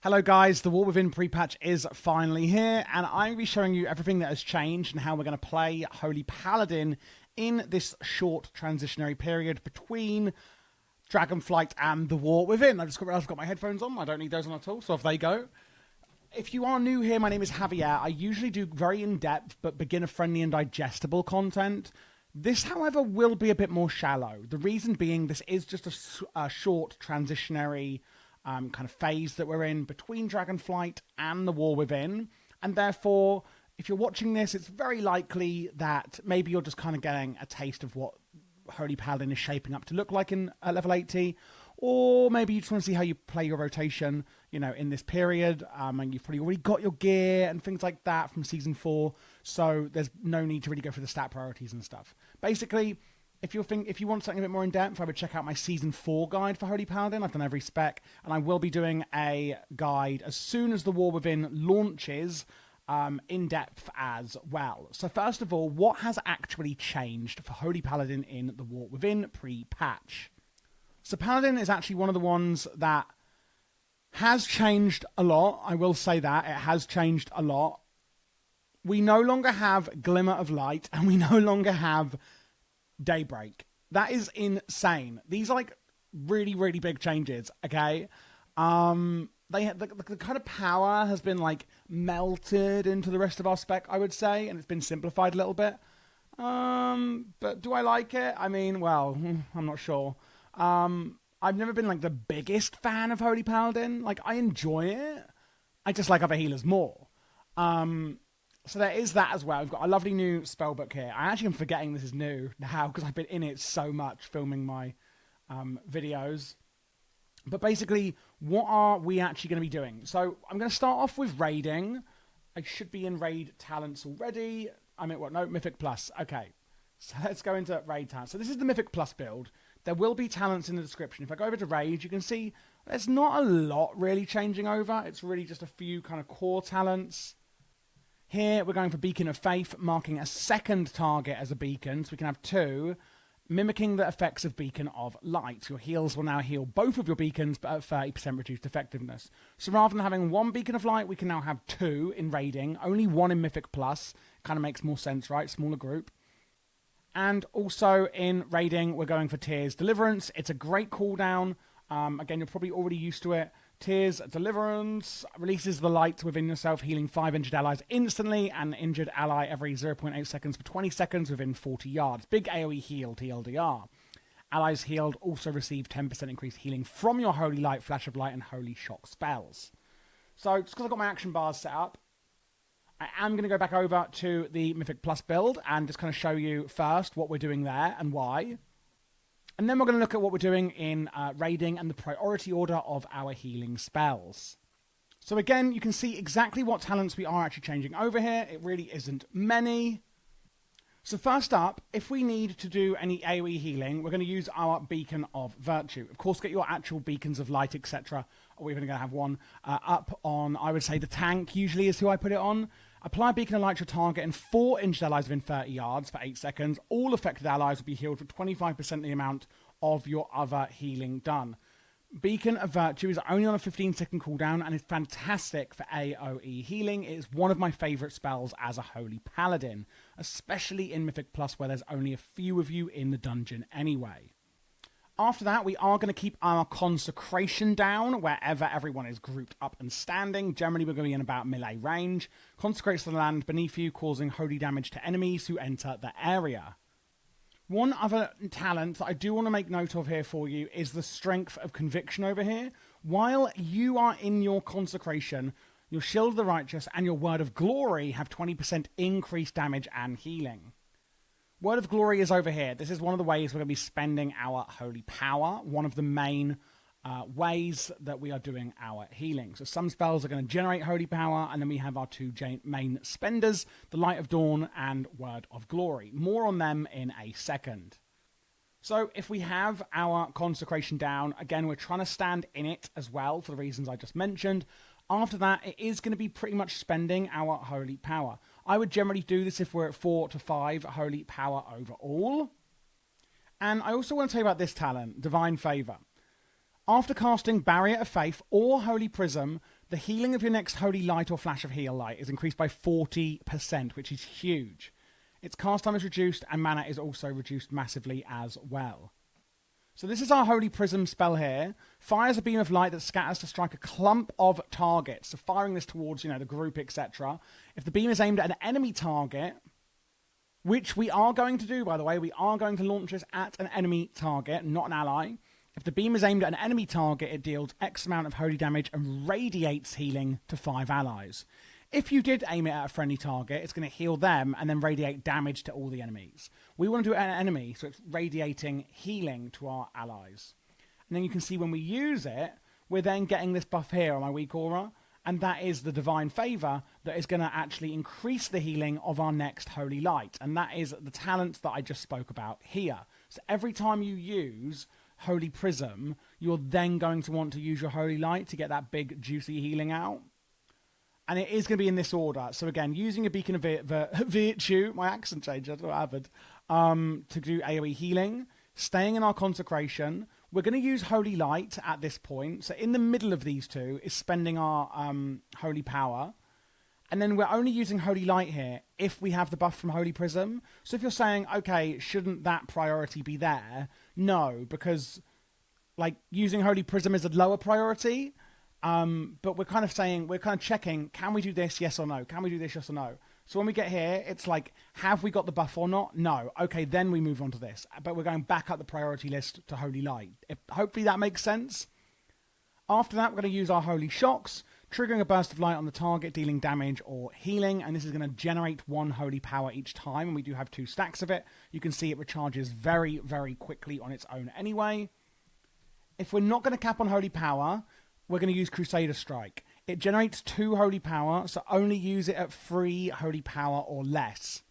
Hello guys, the War Within Prepatch is finally here, and I'm going to be showing you everything that has changed and how we're going to play Holy Paladin in this short transitionary period between Dragonflight and the War Within. I've got my headphones on, I don't need those on at all, so off they go. If you are new here, my name is Javier. I usually do very in-depth but beginner-friendly and digestible content. This, however, will be a bit more shallow. The reason being this is just a short transitionary kind of phase that we're in between Dragonflight and the War Within, and therefore, if you're watching this, it's very likely that maybe you're just kind of getting a taste of what Holy Paladin is shaping up to look like in level 80, or maybe you just want to see how you play your rotation, you know, in this period, and you've probably already got your gear and things like that from Season 4, so there's no need to really go for the stat priorities and stuff. Basically, if you want something a bit more in-depth, I would check out my Season 4 guide for Holy Paladin. I've done every spec, and I will be doing a guide as soon as the War Within launches, in-depth as well. So first of all, what has actually changed for Holy Paladin in the War Within pre-patch? So Paladin is actually one of the ones that has changed a lot. I will say that. It has changed a lot. We no longer have Glimmer of Light, and we no longer have Daybreak. That is insane. These are like really, really big changes, okay? The kind of power has been like melted into the rest of our spec, I would say, and it's been simplified a little bit. But do I like it? I mean, well, I'm not sure. I've never been like the biggest fan of Holy Paladin. Like, I enjoy it. I just like other healers more. So there is that as well. We've got a lovely new spellbook here. I actually am forgetting this is new now because I've been in it so much filming my videos. But basically, what are we actually going to be doing? So I'm going to start off with raiding. I should be in raid talents already. I mean, what? No, Mythic Plus. Okay. So let's go into raid talents. So this is the Mythic Plus build. There will be talents in the description. If I go over to raid, you can see there's not a lot really changing over. It's really just a few kind of core talents. Here, we're going for Beacon of Faith, marking a second target as a beacon, so we can have two, mimicking the effects of Beacon of Light. Your heals will now heal both of your beacons, but at 30% reduced effectiveness. So rather than having one Beacon of Light, we can now have two in raiding, only one in Mythic Plus. Kind of makes more sense, right? Smaller group. And also in raiding, we're going for Tears Deliverance. It's a great cooldown. Again, you're probably already used to it. Tears Deliverance releases the light within yourself, healing 5 injured allies instantly, and an injured ally every 0.8 seconds for 20 seconds within 40 yards. Big AoE heal, TLDR. Allies healed also receive 10% increased healing from your Holy Light, Flash of Light, and Holy Shock spells. So, just because I've got my action bars set up, I am going to go back over to the Mythic Plus build and just kind of show you first what we're doing there and why. And then we're going to look at what we're doing in raiding and the priority order of our healing spells. So again, you can see exactly what talents we are actually changing over here. It really isn't many. So first up, if we need to do any AoE healing, we're going to use our Beacon of Virtue. Of course, get your actual Beacons of Light, etc. We're even going to have one up on, I would say, the tank usually is who I put it on. Apply Beacon of Light to your target and 4 injured allies within 30 yards for 8 seconds. All affected allies will be healed for 25% the amount of your other healing done. Beacon of Virtue is only on a 15-second cooldown and is fantastic for AoE healing. It is one of my favourite spells as a Holy Paladin, especially in Mythic Plus where there's only a few of you in the dungeon anyway. After that, we are going to keep our Consecration down wherever everyone is grouped up and standing. Generally, we're going to be in about melee range. Consecrates the land beneath you, causing holy damage to enemies who enter the area. One other talent that I do want to make note of here for you is the Strength of Conviction over here. While you are in your Consecration, your Shield of the Righteous and your Word of Glory have 20% increased damage and healing. Word of Glory is over here. This is one of the ways we're going to be spending our holy power, one of the main ways that we are doing our healing. So some spells are going to generate holy power, and then we have our two main spenders, the Light of Dawn and Word of Glory. More on them in a second. So if we have our Consecration down, again, we're trying to stand in it as well for the reasons I just mentioned. After that, it is going to be pretty much spending our holy power. I would generally do this if we're at 4 to 5 holy power overall. And I also want to tell you about this talent, Divine Favor. After casting Barrier of Faith or Holy Prism, the healing of your next Holy Light or Flash of Heal Light is increased by 40%, which is huge. Its cast time is reduced, and mana is also reduced massively as well. So this is our Holy Prism spell here. Fires a beam of light that scatters to strike a clump of targets. So firing this towards, the group, etc. If the beam is aimed at an enemy target, which we are going to do, by the way, we are going to launch this at an enemy target, not an ally. If the beam is aimed at an enemy target, it deals X amount of holy damage and radiates healing to 5 allies. If you did aim it at a friendly target, it's going to heal them and then radiate damage to all the enemies. We want to do it at an enemy, so it's radiating healing to our allies. And then you can see when we use it, we're then getting this buff here on my weak aura, and that is the Divine Favor that is going to actually increase the healing of our next Holy Light. And that is the talent that I just spoke about here. So every time you use Holy Prism, you're then going to want to use your Holy Light to get that big, juicy healing out. And it is going to be in this order. So again, using a Beacon of Virtue, my accent changed, that's what happened, to do AoE healing, staying in our Consecration. We're going to use Holy Light at this point. So in the middle of these two is spending our Holy Power. And then we're only using Holy Light here if we have the buff from Holy Prism. So if you're saying, okay, shouldn't that priority be there? No, because using Holy Prism is a lower priority. But we're kind of checking, can we do this, yes or no? Can we do this, yes or no? So when we get here, it's like, have we got the buff or not? No. Okay, then we move on to this. But we're going back up the priority list to Holy Light. Hopefully that makes sense. After that, we're going to use our Holy Shocks, triggering a burst of light on the target, dealing damage or healing. And this is going to generate 1 Holy Power each time. And we do have 2 stacks of it. You can see it recharges very, very quickly on its own anyway. If we're not going to cap on Holy Power, we're going to use Crusader Strike. It generates 2 Holy Power, so only use it at 3 Holy Power or less.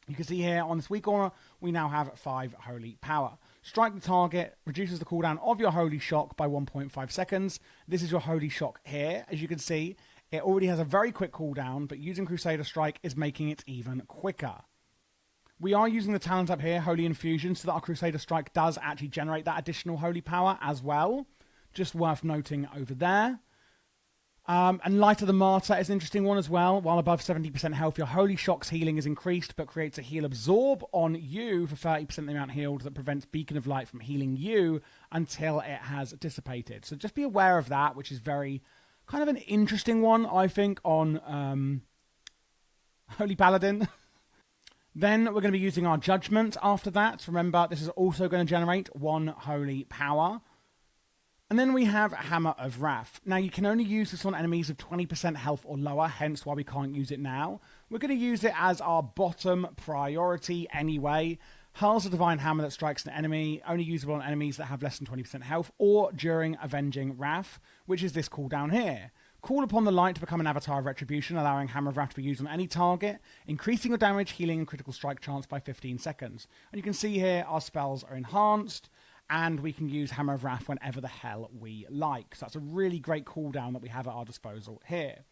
You can see here on this weak aura, we now have 5 Holy Power. Strike the target, reduces the cooldown of your Holy Shock by 1.5 seconds. This is your Holy Shock here. As you can see, it already has a very quick cooldown, but using Crusader Strike is making it even quicker. We are using the talent up here, Holy Infusion, so that our Crusader Strike does actually generate that additional Holy Power as well. Just worth noting over there. And Light of the Martyr is an interesting one as well. While above 70% health, your Holy Shock's healing is increased, but creates a heal absorb on you for 30% the amount healed that prevents Beacon of Light from healing you until it has dissipated. So just be aware of that, which is very kind of an interesting one, I think, on Holy Paladin. Then we're going to be using our Judgment after that. Remember, this is also going to generate 1 Holy Power. And then we have Hammer of Wrath. Now, you can only use this on enemies of 20% health or lower, hence why we can't use it now. We're going to use it as our bottom priority anyway. Hurls a Divine Hammer that strikes an enemy, only usable on enemies that have less than 20% health, or during Avenging Wrath, which is this cooldown here. Call upon the light to become an avatar of retribution, allowing Hammer of Wrath to be used on any target, increasing your damage, healing, and critical strike chance by 15 seconds. And you can see here our spells are enhanced, and we can use Hammer of Wrath whenever the hell we like. So that's a really great cooldown that we have at our disposal here.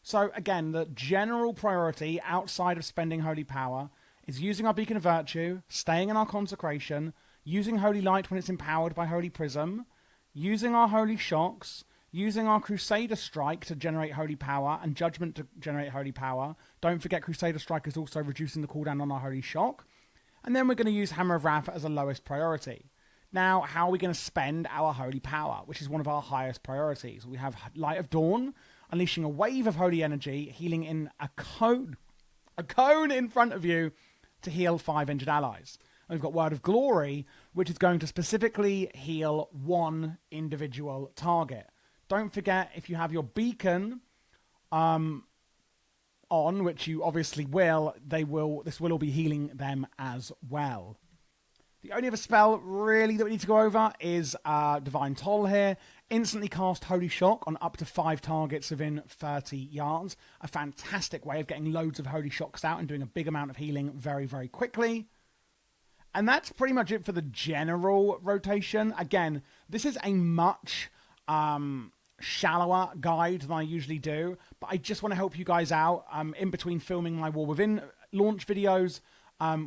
So again, the general priority outside of spending Holy Power is using our Beacon of Virtue, staying in our Consecration, using Holy Light when it's empowered by Holy Prism, using our Holy Shocks, using our Crusader Strike to generate Holy Power, and Judgment to generate Holy Power. Don't forget Crusader Strike is also reducing the cooldown on our Holy Shock. And then we're going to use Hammer of Wrath as the lowest priority. Now, how are we going to spend our Holy Power, which is one of our highest priorities? We have Light of Dawn, unleashing a wave of holy energy, healing in a cone in front of you to heal 5 injured allies. And we've got Word of Glory, which is going to specifically heal 1 individual target. Don't forget, if you have your beacon on, which you obviously will, this will all be healing them as well. The only other spell, really, that we need to go over is Divine Toll here. Instantly cast Holy Shock on up to 5 targets within 30 yards. A fantastic way of getting loads of Holy Shocks out and doing a big amount of healing very, very quickly. And that's pretty much it for the general rotation. Again, this is a much shallower guide than I usually do, but I just want to help you guys out in between filming my War Within launch videos.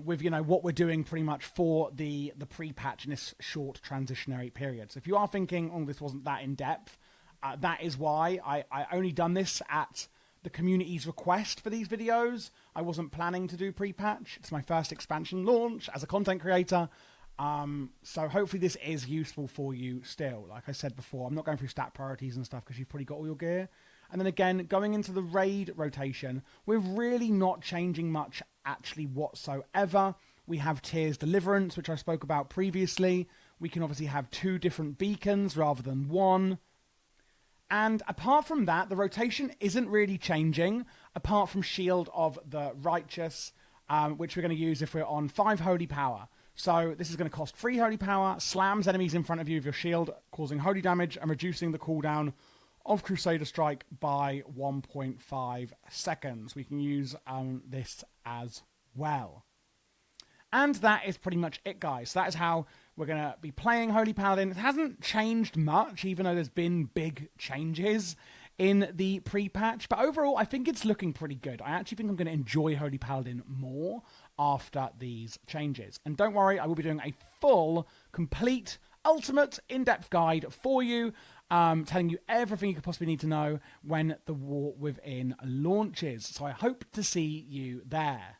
with, what we're doing pretty much for the pre-patch in this short transitionary period. So if you are thinking, oh, this wasn't that in-depth, that is why I only done this at the community's request for these videos. I wasn't planning to do pre-patch. It's my first expansion launch as a content creator. So hopefully this is useful for you still. Like I said before, I'm not going through stat priorities and stuff because you've probably got all your gear. And then again, going into the raid rotation, we're really not changing much actually whatsoever. We have Tears Deliverance, which I spoke about previously. We can obviously have 2 different beacons rather than 1. And apart from that, the rotation isn't really changing, apart from Shield of the Righteous, which we're going to use if we're on 5 Holy Power. So this is going to cost 3 Holy Power, slams enemies in front of you with your shield, causing holy damage and reducing the cooldown of Crusader Strike by 1.5 seconds. We can use this as well. And that is pretty much it, guys. So that is how we're going to be playing Holy Paladin. It hasn't changed much, even though there's been big changes in the pre-patch. But overall, I think it's looking pretty good. I actually think I'm going to enjoy Holy Paladin more after these changes. And don't worry, I will be doing a full, complete, ultimate, in-depth guide for you, telling you everything you could possibly need to know when the War Within launches. So I hope to see you there.